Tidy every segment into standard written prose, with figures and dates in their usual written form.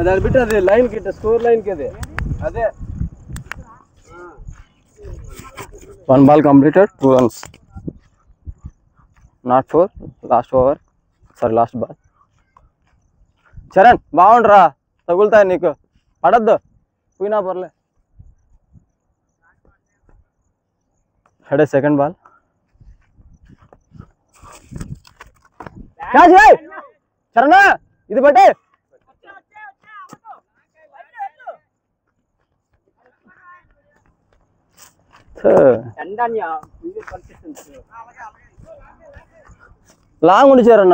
అది బిట్టు అది లైన్ కి స్కోర్ లైన్ కి అదే 1 ball completed, 2 runs. Not 4. Last over. Sorry, last ball. Charan, బాగుండ్రా తగులుతాయి నీకు పడద్దు పోయినా పర్లే. Head second ball. క్యాచ్ రే చరణ్ ఇది బట్టే లాంగ్ ఉండి Charan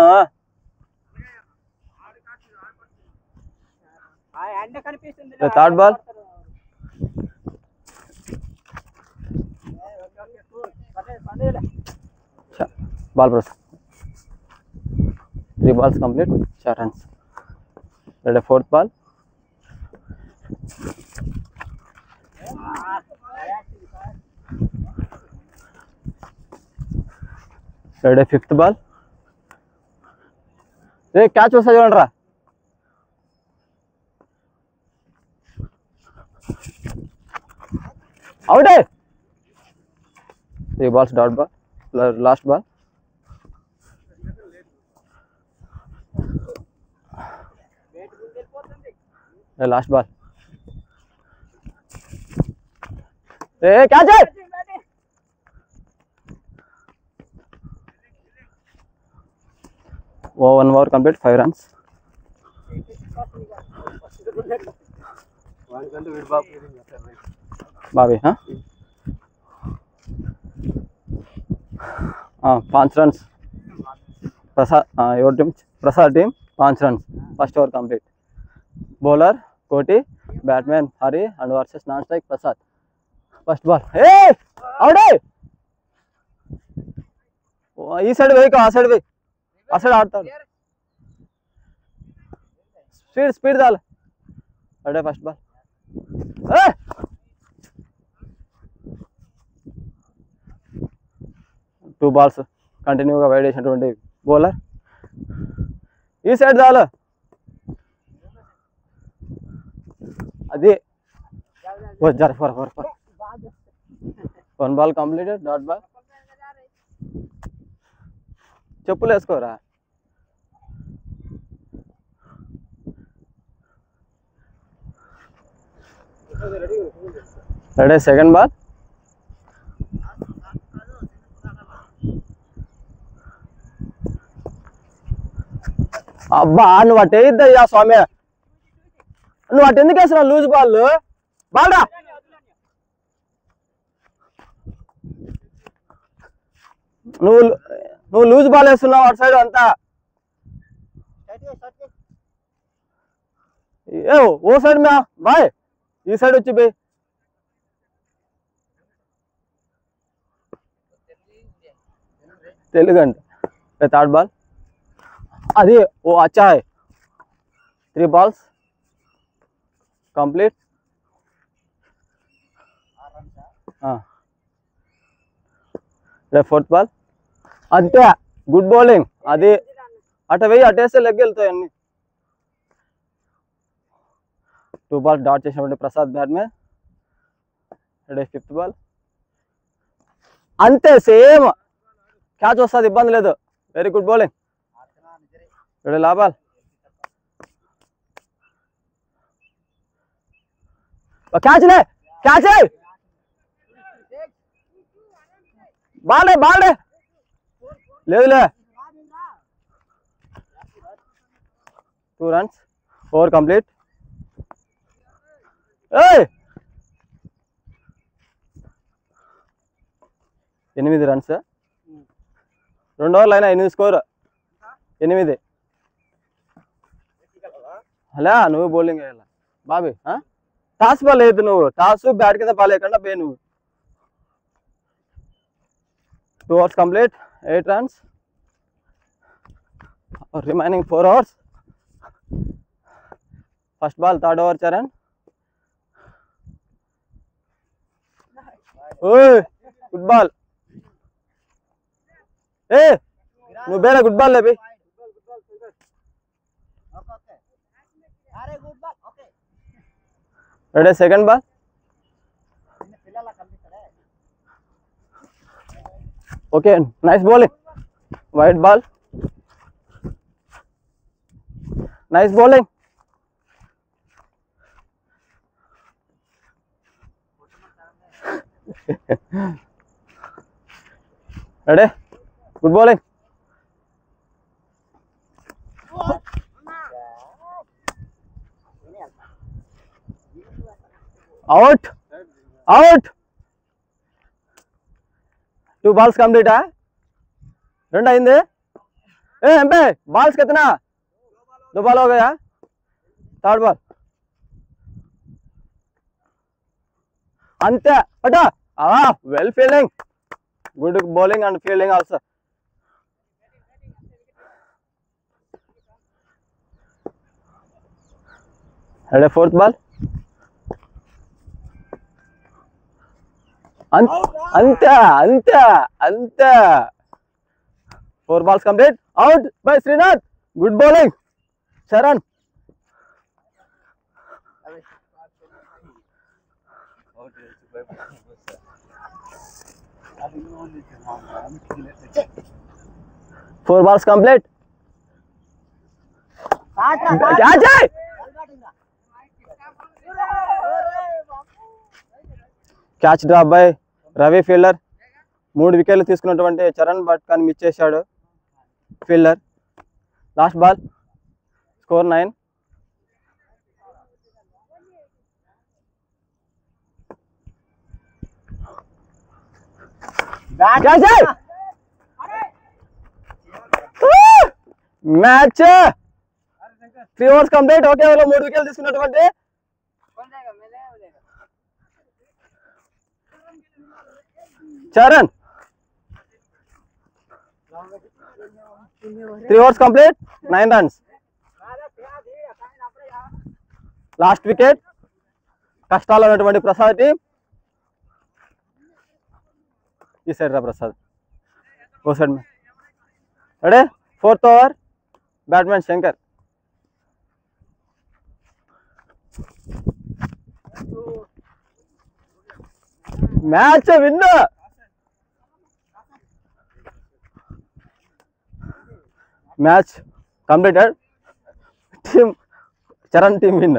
third ball. Ball Prasad 3 balls complete, 4 runs. Ready, fourth ball. Ready, fifth ball. Hey, catch వస్తా చూడండి రా. Out. 3 balls, dot ball. Last ball. Last ball. Hey, catch it. Oh, 1 over complete, 5 runs. Babi, huh? 5 runs. Prasad, your team, Prasad team, 5 runs. First over complete. Bowler Koti, batman Hari, and versus non-strike Prasad. First ball. Hey, out. ఈ side వేయకు, ఆ side వేయి, ఆ side ఆడతాడు. Speed చాలు. అడే first ball. 2 balls కంటిన్యూగా wide చేసినటువంటి bowler ఈ సైడ్ చాలు. అది జర 1 ball completed, dot ball. చెప్పులు వేసుకోరా. Ready, second ball. అబ్బా నువ్వు అటు వేయిద్దయ్యా స్వామి, నువ్వు అటు ఎందుకు వేస్తున్నావు లూజ్ బాల్? బాల్రా. నువ్వు లూజ్ బాల్ వేస్తున్నావు అటు సైడ్ అంతా. ఏ ఓ సైడ్ మ్యా బాయ్, ఈ సైడ్ వచ్చి బే. తెలుగు అంటే థర్డ్ బాల్. అది ఓ అచ్చా 3 balls complete. Fourth ball. అంతే, గుడ్ బౌలింగ్. అది అటు వెయ్యి, అటేస్తే లెగ్ వెళ్తాయి అన్ని. 2 balls డాట్ చేసినటువంటి Prasad batsmen. Ready, fifth ball. అంతే సేమ్ క్యాచ్ వస్తుంది, ఇబ్బంది లేదు. Very good bowling. రెడీ, లా బాల్. క్యాచ్లే, క్యాచ్ బాలే లేదులే. 2 runs, over complete. 8 runs. 2 overs అయినా 8 స్కోర్. 8 అలా నువ్వు బౌలింగ్ వేయాల బాబీ. టాస్ బాల్ లేదు, నువ్వు టాస్ బ్యాట్ కింద బాల్ వేయకుండా బే నువ్వు. 2 overs complete, 8 runs. Remaining 4 overs. First ball, third over Charan. Good ball. Hey, నువ్వు బేరే గుడ్ బాల్ లేపి. Ready second ball. Okay nice bowling. White ball. Nice bowling. Ready good bowling. Out out. 2 balls complete है. 2 अయింది. ए एमपे balls कितना? 2 ball हो गया. Third ball अंते अटा. Well fielding. Good bowling and fielding also. अरे fourth ball अंते अंते अंते. 4 balls complete. Out by Srinath. Good bowling. Sharan. Four balls complete. Catch it. Catch drop by Ravi fielder. 3 వికెట్లు తీసుకున్నటువంటి చరణ్ బట్ కానీ మిస్ చేశాడు fielder. Last ball. Score 9. Match 3 overs complete. ఒకే ఓవర్లో 3 వికెట్లు తీసుకున్నటువంటి Charan. 3 overs complete. 9 runs. Last wicket. కష్టాలు ఉన్నటువంటి ప్రసాద్ టీం. ఈ సైడ్ రా ప్రసాద్. ఓ సైడ్ మే. Ready 4th over. Batsmen Shankar. Match win. Match completed. Team Charan team win.